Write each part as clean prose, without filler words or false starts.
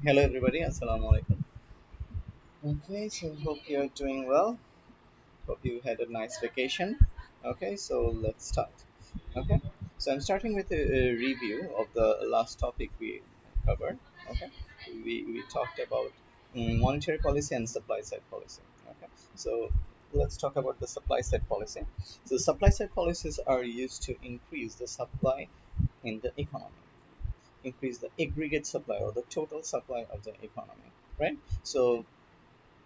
Hello everybody, Assalamu alaikum. Okay, so hope you're doing well. Hope you had a nice vacation. Okay, so let's start. Okay, so I'm starting with a review of the last topic we covered. Okay, we talked about monetary policy and supply side policy. Okay, so let's talk about the supply side policy. So supply side policies are used to increase the supply in the economy, increase the aggregate supply or the total supply of the economy, right? So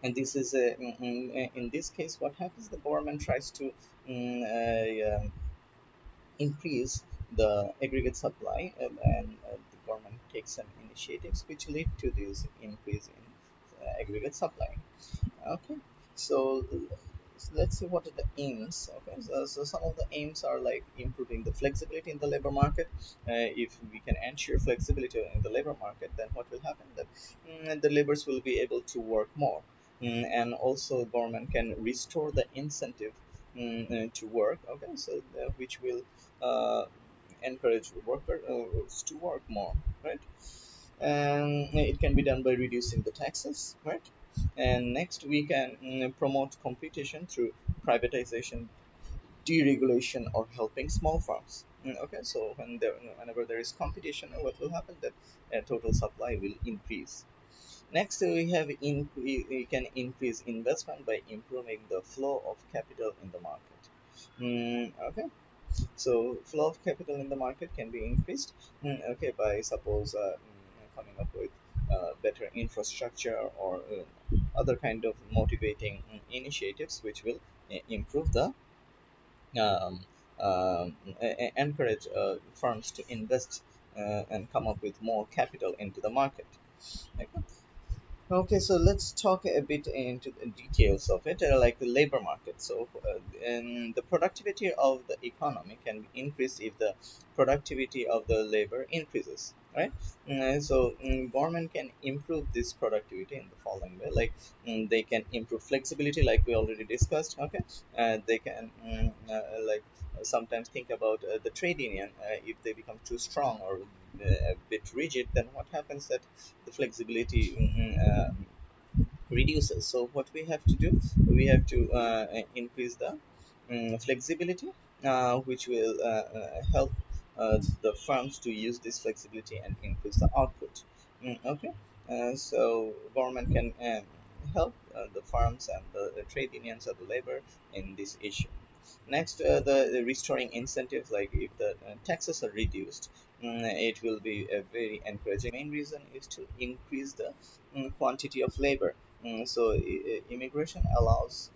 and this is in this case what happens, the government tries to increase the aggregate supply, and the government takes some initiatives which lead to this increase in aggregate supply. Okay, so let's see what are the aims. Okay, so some of the aims are like improving the flexibility in the labor market. If we can ensure flexibility in the labor market, then what will happen, that the laborers will be able to work more. And also government can restore the incentive to work. Okay, so which will uh, encourage workers to work more, right? And it can be done by reducing the taxes, right? And next we can promote competition through privatization, deregulation, or helping small farms. Okay, so whenever there is competition, what will happen, that total supply will increase. Next we can increase investment by improving the flow of capital in the market. Okay, so flow of capital in the market can be increased, okay, by suppose coming up with better infrastructure or other kind of motivating initiatives which will improve the um, encourage firms to invest and come up with more capital into the market. Okay. Okay, so let's talk a bit into the details of it, like the labor market. So, and the productivity of the economy can be increased if the productivity of the labor increases, right? So, government can improve this productivity in the following way, like they can improve flexibility, like we already discussed. Okay, they can sometimes think about the trade union. If they become too strong or a bit rigid, then what happens, that the flexibility reduces. So what we have to do, we have to increase the flexibility, which will help the firms to use this flexibility and increase the output. Okay, so government can help the firms and the trade unions or the labor in this issue. Next, the restoring incentives, like if the taxes are reduced, it will be a very encouraging. Main reason is to increase the quantity of labor. So immigration allows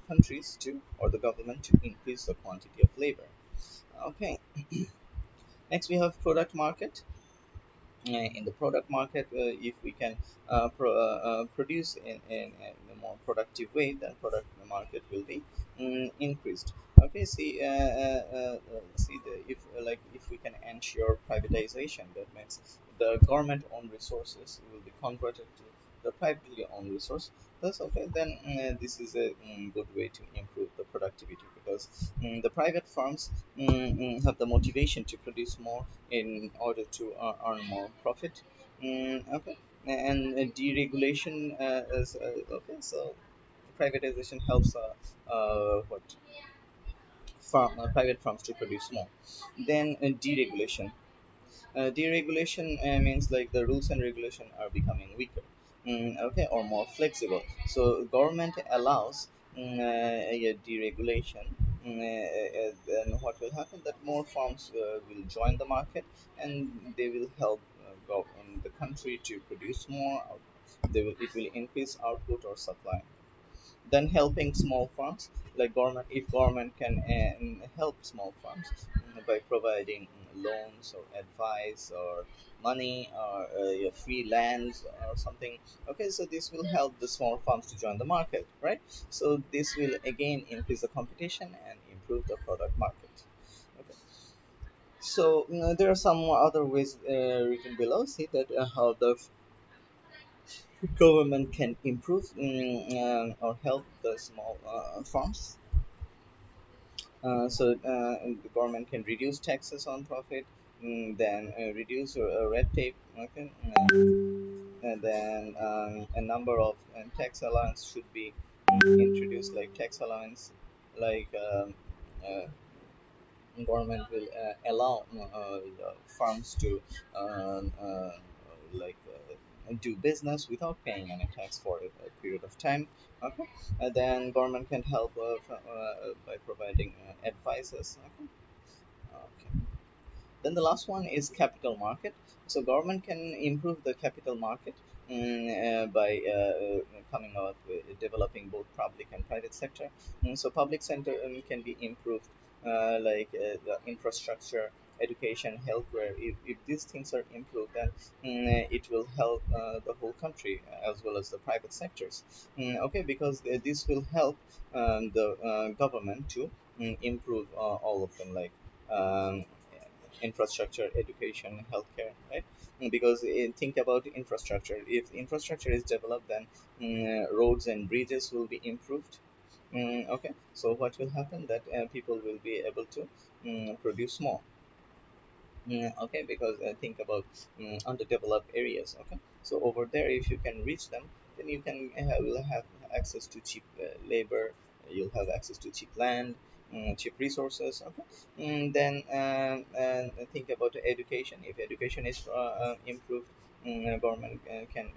countries to, or the government to, increase the quantity of labor. Okay, next we have product market. In the product market, if we can produce in a more productive way, then product market will be increased. Okay, see the, if we can ensure privatization, that means the government owned resources will be converted to the privately owned resource. That's okay, then this is a good way to improve the productivity, because the private firms have the motivation to produce more in order to earn more profit. Okay, and deregulation is okay. So privatization helps what private firms to produce more. Then deregulation. Deregulation means like the rules and regulation are becoming weaker, okay, or more flexible. So government allows a deregulation, then what will happen, that more firms will join the market, and they will help the country to produce more. It will increase output or supply. Then helping small farms, like government, if government can help small farms by providing loans or advice or money or free lands or something. Okay, so this will help the small farms to join the market, right? So this will again increase the competition and improve the product market. Okay, so there are some other ways written below. See that how the government can improve or help the small farms. The government can reduce taxes on profit, then reduce red tape. Okay, and then a number of tax allowance should be introduced, like tax allowance, like uh, government will allow firms to like do business without paying any tax for a period of time. Okay, and then government can help by providing advices. Okay. Okay. Then the last one is capital market. So government can improve the capital market by coming out with developing both public and private sector. So public sector can be improved, the infrastructure, education, healthcare. If these things are improved, then it will help the whole country as well as the private sectors. Okay, because this will help the government to improve all of them, like um, infrastructure, education, healthcare, right? Because think about infrastructure. If infrastructure is developed, then roads and bridges will be improved. Okay, so what will happen, that people will be able to produce more. Okay, because think about underdeveloped areas. Okay, so over there, if you can reach them, then you can will have access to cheap labor. You'll have access to cheap land, cheap resources. Okay, then and think about the education. If education is improved, government can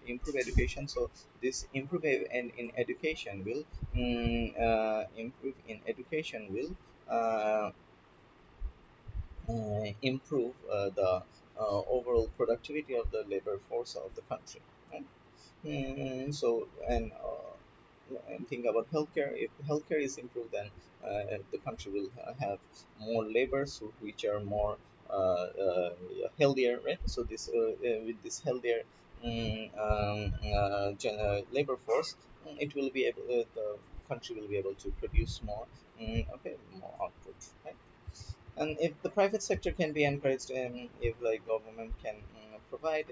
improve education. So this improve in education will improve in education will improve the overall productivity of the labor force of the country. Right? So and think about healthcare. If healthcare is improved, then the country will have more laborers which are more healthier, right? So this with this healthier labor force, it will be able the country will be able to produce more, okay, more output, right? And if the private sector can be encouraged, and if like government can provide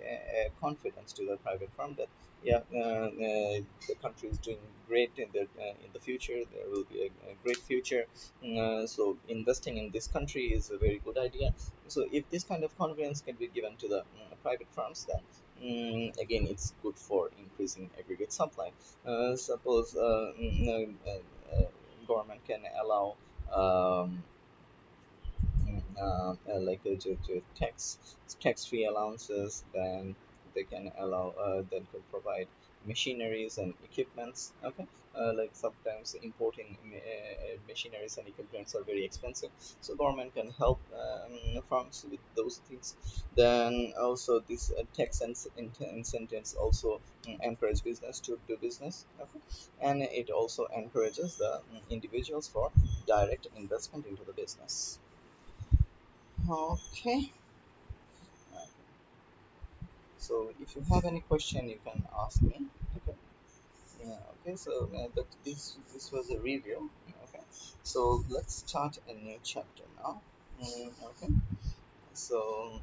confidence to the private firm that yeah, the country is doing great in the future, there will be a great future. So investing in this country is a very good idea. So if this kind of confidence can be given to the private firms, then again it's good for increasing aggregate supply. Suppose government can allow to tax-free allowances, then they can allow then could provide machineries and equipments. Okay, like sometimes importing machineries and equipments are very expensive, so government can help farms with those things. Then also this incentives also encourage business to do business. Okay, and it also encourages the individuals for direct investment into the business. Okay, so if you have any question, you can ask me. Okay. Yeah. Okay. So that this was a review. Okay. So let's start a new chapter now. Okay. So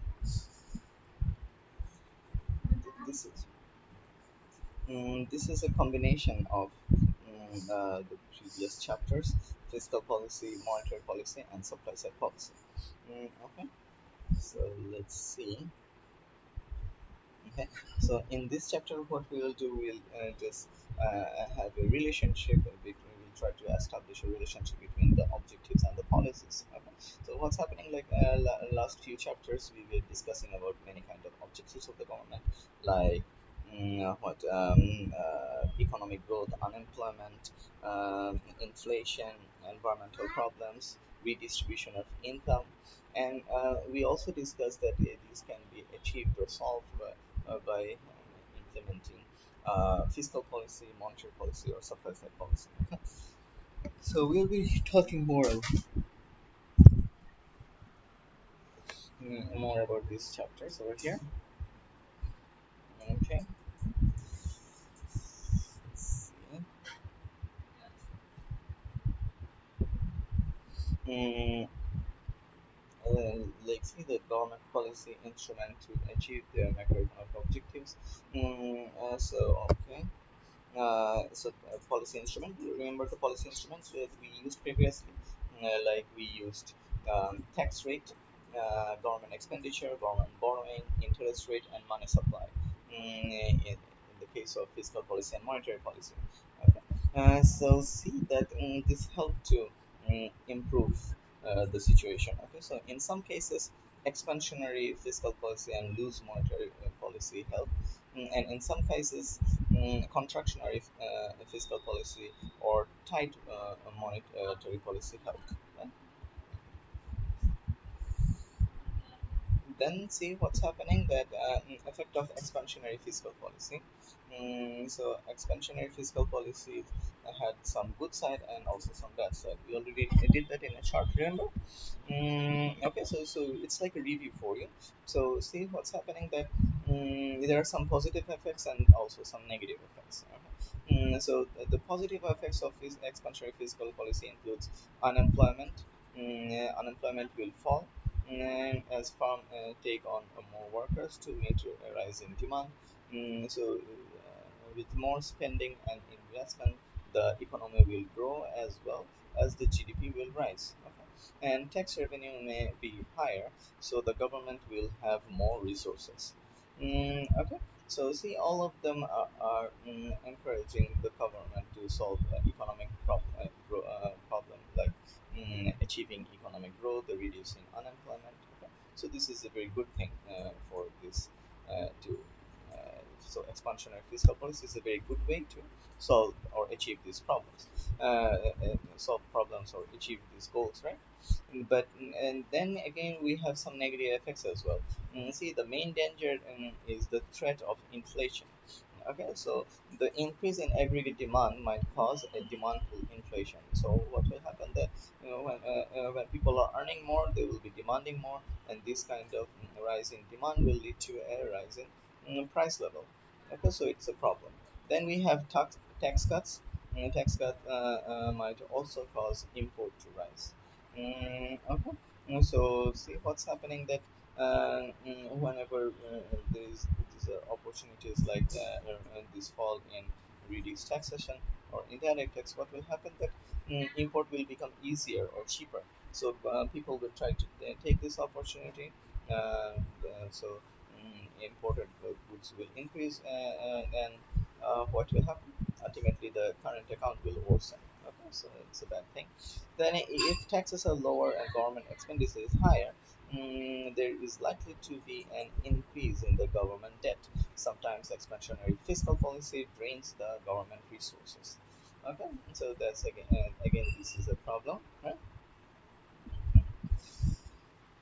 this is a combination of the previous chapters: fiscal policy, monetary policy, and supply side policy. Okay. So let's see. Okay, so in this chapter, what we will do, we'll just have a relationship between. We'll try to establish a relationship between the objectives and the policies. Okay, so what's happening? Like last few chapters, we were discussing about many kind of objectives of the government, like what economic growth, unemployment, inflation, environmental problems, redistribution of income, and we also discussed that these can be achieved or solved by implementing fiscal policy, monetary policy, or supply side policy. So we'll be talking more about these chapters over here. Okay. Let's see. Mm, like see the government policy instrument to achieve their macroeconomic objectives. So okay. Policy instrument. You remember the policy instruments that we used previously? Like we used tax rate, government expenditure, government borrowing, interest interest rate and money supply. In the case of fiscal policy and monetary policy. Okay. So see that this helped to improve the situation. Okay, so in some cases, expansionary fiscal policy and loose monetary policy help, and in some cases, contractionary fiscal policy or tight monetary policy help. Right? Then see what's happening that effect of expansionary fiscal policy. So expansionary fiscal policy had some good side and also some bad side. We already did that in a chart, remember? Okay, so it's like a review for you. So see what's happening that there are some positive effects and also some negative effects. Okay? So the positive effects of this expansionary fiscal policy includes unemployment. Unemployment will fall as firm take on more workers to meet a rise in demand. With more spending and investment, the economy will grow as well as the GDP will rise. Okay? And tax revenue may be higher, so the government will have more resources. Okay, so see, all of them are encouraging the government to solve economic problem like achieving economic growth, reducing unemployment. Okay? So this is a very good thing for this to. So expansionary fiscal policy is a very good way to solve or achieve these problems, solve problems or achieve these goals, right? But and then again we have some negative effects as well. See, the main danger is the threat of inflation. Okay, so the increase in aggregate demand might cause a demand pull inflation. So what will happen that when people are earning more, they will be demanding more, and this kind of rise in demand will lead to a rise in price level. Okay, so it's a problem. Then we have tax cuts. Tax cut might also cause import to rise. Okay. So see what's happening that whenever these opportunities like this fall in reduced taxation or indirect tax, what will happen that import will become easier or cheaper. So people will try to take this opportunity. So imported goods will increase, and what will happen? Ultimately, the current account will worsen. Okay, so it's a bad thing. Then, if taxes are lower and government expenditure is higher, there is likely to be an increase in the government debt. Sometimes expansionary fiscal policy drains the government resources. Okay, so that's again this is a problem, right?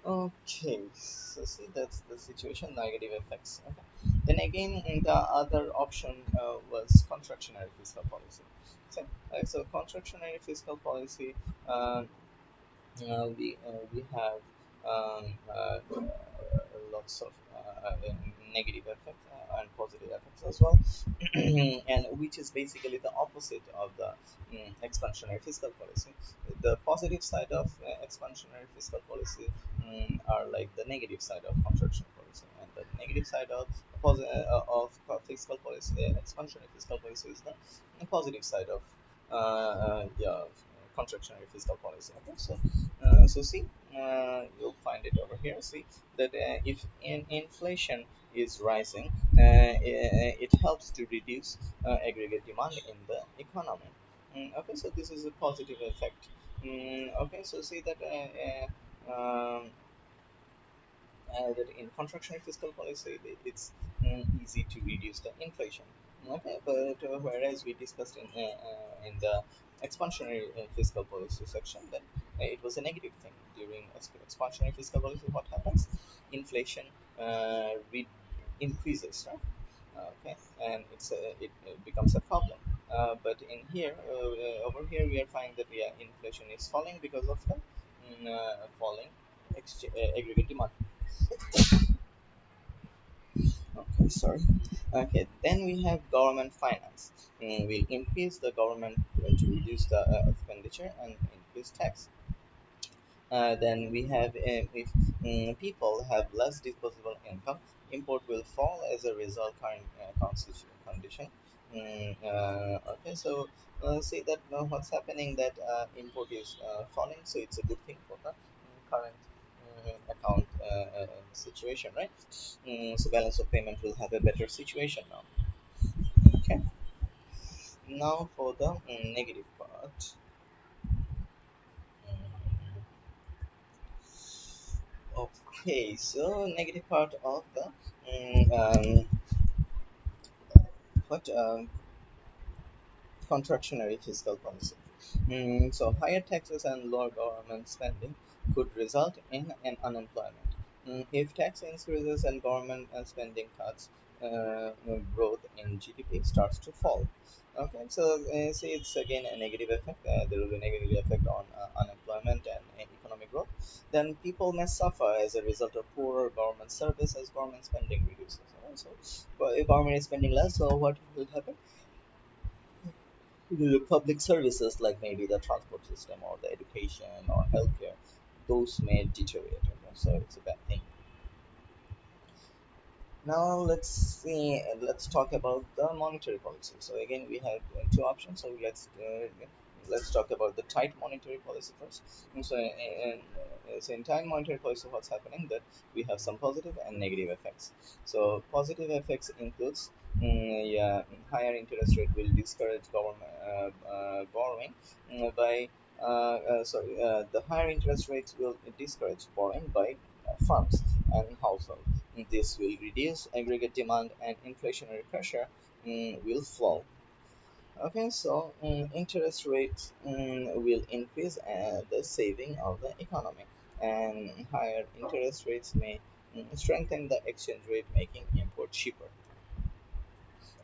Okay, so see that's the situation, negative effects. Okay. Then again, the other option was contractionary fiscal policy. So contractionary fiscal policy uh, we have lots of negative effects and positive effects as well, and which is basically the opposite of the expansionary fiscal policy. The positive side of expansionary fiscal policy are like the negative side of contraction policy, and the negative side of fiscal policy, expansionary fiscal policy is the positive side of yeah, contractionary fiscal policy. Okay, so see, you'll find it over here. See that if inflation is rising, it helps to reduce aggregate demand in the economy. Okay, so this is a positive effect. Okay, so see that that in contractionary fiscal policy, it's easy to reduce the inflation. Okay, but whereas we discussed in the expansionary fiscal policy section that it was a negative thing during expansionary fiscal policy. What happens? Inflation increases, right? Okay, and it becomes a problem. But in here, over here, we are finding that inflation is falling because of the falling aggregate demand. Okay, sorry. Okay, then we have government finance. We'll increase the government to reduce the expenditure and increase tax. Then we have if people have less disposable income, import will fall as a result current constitution condition. Okay, so see that what's happening that import is falling, so it's a good thing for the current account situation, right? So balance of payment will have a better situation now. Okay. Now for the negative part. Okay, so negative part of the what contractionary fiscal policy. So higher taxes and lower government spending could result in an unemployment. If tax increases and government spending cuts, growth in GDP starts to fall. Okay, so see, it's again a negative effect. There will be a negative effect on unemployment and economic growth. Then people may suffer as a result of poorer government service as government spending reduces. So, if government is spending less, so what will happen? The public services like maybe the transport system or the education or healthcare, those may deteriorate. Okay? So it's a bad thing. Now let's talk about the monetary policy. So again, we have two options. So let's talk about the tight monetary policy first. So in tight monetary policy, what's happening that we have some positive and negative effects. So positive effects includes yeah, higher interest rate will discourage government borrowing by the higher interest rates will discourage borrowing by firms and households. This will reduce aggregate demand and inflationary pressure will fall. Okay, so interest rates will increase the saving of the economy, and higher interest rates may strengthen the exchange rate, making import cheaper.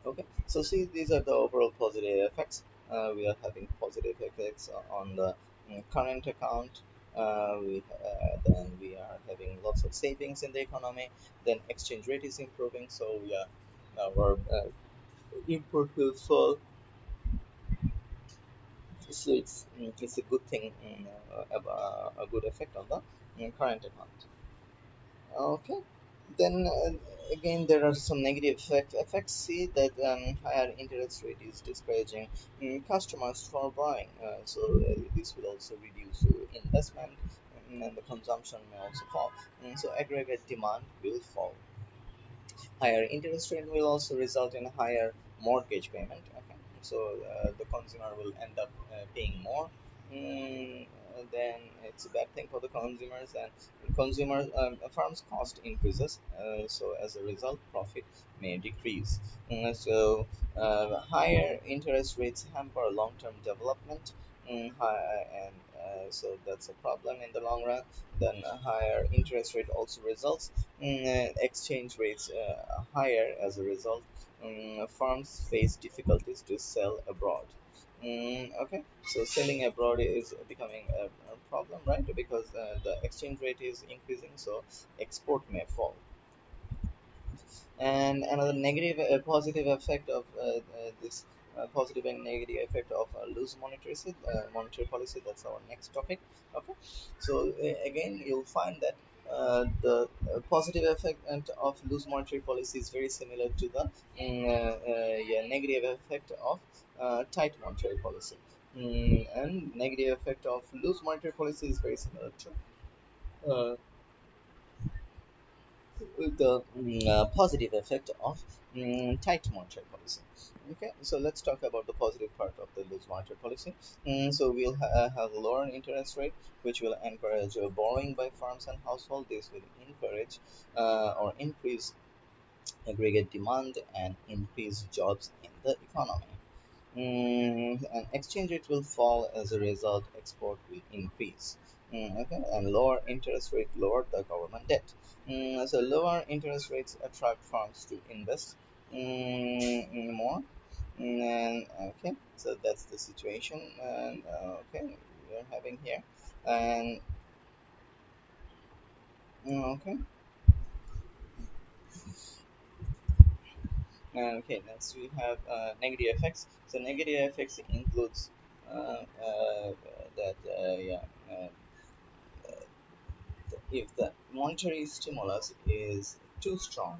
Okay, so see, these are the overall positive effects. We are having positive effects on the current account. Then we are having lots of savings in the economy. Then exchange rate is improving, so yeah, our import will fall. So it's a good thing, a good effect on the current account. Okay. Then again, there are some negative effects. See that higher interest rate is discouraging customers for buying. This will also reduce investment, and the consumption may also fall. So aggregate demand will fall. Higher interest rate will also result in higher mortgage payment. Okay, so the consumer will end up paying more. Then it's a bad thing for the consumers, and consumer firms cost increases. So as a result, profit may decrease. Higher interest rates hamper long-term development. So that's a problem in the long run. Then a higher interest rate also results exchange rates higher as a result. Firms face difficulties to sell abroad. Okay, so selling abroad is becoming a problem, right? Because the exchange rate is increasing, so export may fall. And another negative positive effect of this positive and negative effect of loose monetary policy, that's our next topic. Okay, so again you'll find that the positive effect of loose monetary policy is very similar to the yeah, negative effect of tight monetary policy. And negative effect of loose monetary policy is very similar to the positive effect of tight monetary policy. Okay, so let's talk about the positive part of the loose monetary policy. So we'll have a lower interest rate, which will encourage borrowing by firms and households. This will encourage or increase aggregate demand and increase jobs in the economy. And exchange rate will fall as a result. Export will increase. Okay, and lower interest rate lower the government debt. So lower interest rates attract firms to invest more. And okay, so that's the situation. And okay, we're having here. And okay, okay. Next we have negative effects. So negative effects includes that yeah. If the monetary stimulus is too strong,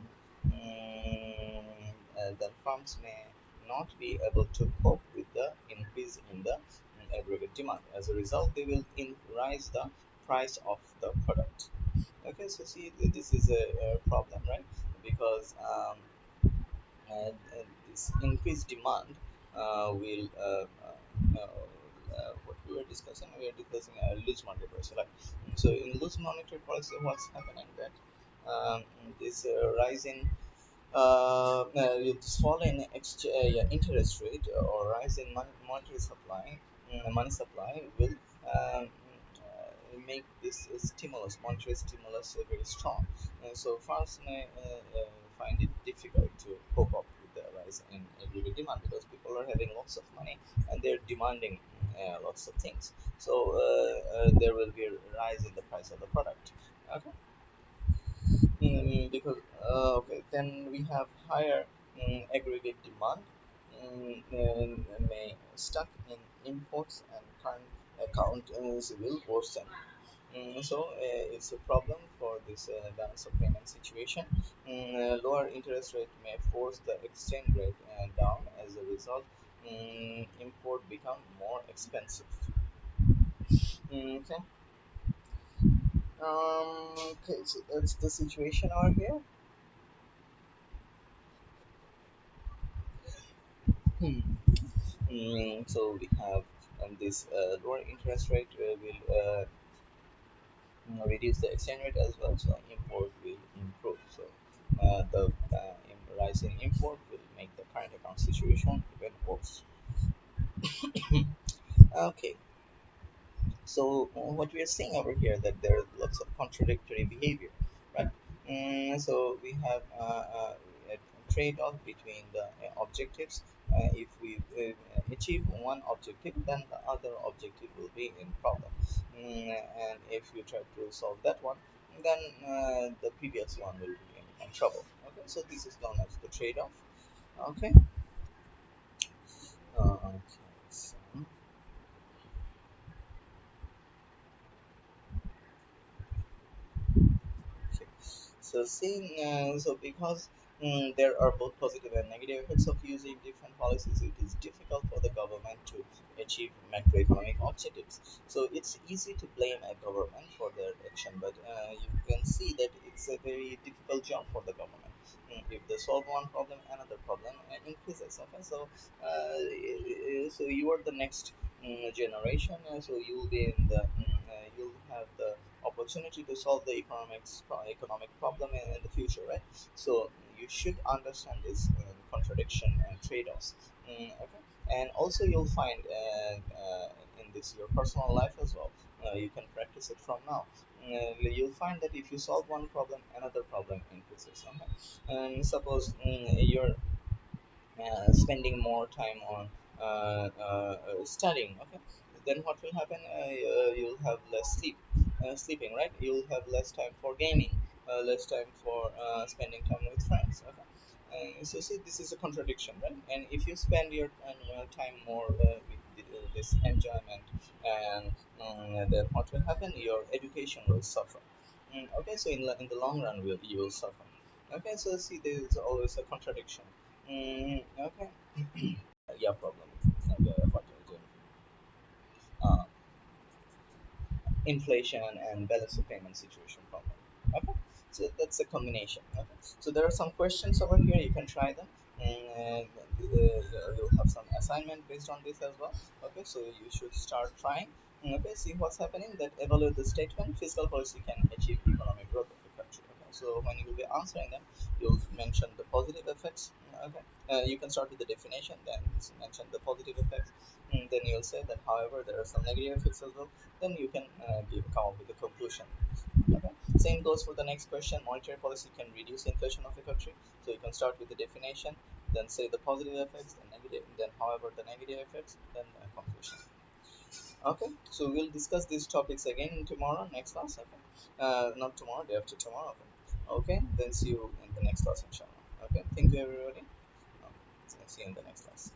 then firms may not be able to cope with the increase in the aggregate demand. As a result, they will rise the price of the product. Okay, so see, this is a problem, right? Because this increased demand will what we were discussing loose monetary policy, right? So in loose monetary policy, what's happening that um, this rise in this fall in yeah, interest rate or rise in monetary supply, money supply will make this monetary stimulus, very strong. So farmers may find it difficult to cope up with the rise in aggregate demand because people are having lots of money and they're demanding lots of things. So there will be a rise in the price of the product. Okay. Because okay, then we have higher aggregate demand, may stuck in imports and current account will worsen. It's a problem for this balance of payment situation. Lower interest rate may force the exchange rate down. As a result, import become more expensive. Okay. Okay, so that's the situation over here. Hmm. So we have this lower interest rate will reduce the exchange rate as well, so import will improve. So the rise in import will make the current account situation even worse. Okay, so what we are seeing over here that there are lots of contradictory behavior, right? So we have a trade-off between the objectives. If we achieve one objective, then the other objective will be in problem. And if you try to solve that one, then the previous one will be in trouble. Okay, so this is known as the trade-off. Okay. Okay. So, okay. So because there are both positive and negative effects of using different policies, it is difficult for the government to achieve macroeconomic objectives. So it's easy to blame a government for their action, but you can see that it's a very difficult job for the government. If they solve one problem, another problem increases. Okay, so you are the next generation, so you'll be in the you'll have the opportunity to solve the economic problem in the future, right? So you should understand this contradiction and trade-offs. Okay, and also you'll find in this your personal life as well. You can practice it from now. You'll find that if you solve one problem, another problem increases. Okay, and suppose you're spending more time on studying, okay, then what will happen, you'll have less sleeping, right? You'll have less time for gaming, less time for spending time with friends, okay. So see, this is a contradiction, right? And if you spend your time more with this enjoyment, and then what will happen, your education will suffer. Okay, so in the long run you will suffer. Okay, so see, there is always a contradiction. Okay. Yeah, problem. Okay, what will do? Uh, Inflation and balance of payment situation problem. Okay, so that's a combination. Okay, so there are some questions over here. You can try them, and you'll have some assignment based on this as well. Okay, so you should start trying. Okay, see what's happening. That evaluate the statement. Fiscal policy can achieve economic growth of the country. Okay, so when you will be answering them, you'll mention the positive effects. Okay, you can start with the definition, then mention the positive effects. Then you'll say that, however, there are some negative effects as well. Then you can come up with a conclusion. Okay. Same goes for the next question. Monetary policy can reduce inflation of a country. So you can start with the definition, then say the positive effects, the negative, then however the negative effects, then conclusion. Okay. So we'll discuss these topics again tomorrow, next class. Okay. Not tomorrow, day after tomorrow. Okay. Okay. Then see you in the next class, inshallah. Okay. Thank you, everybody. See you in the next class.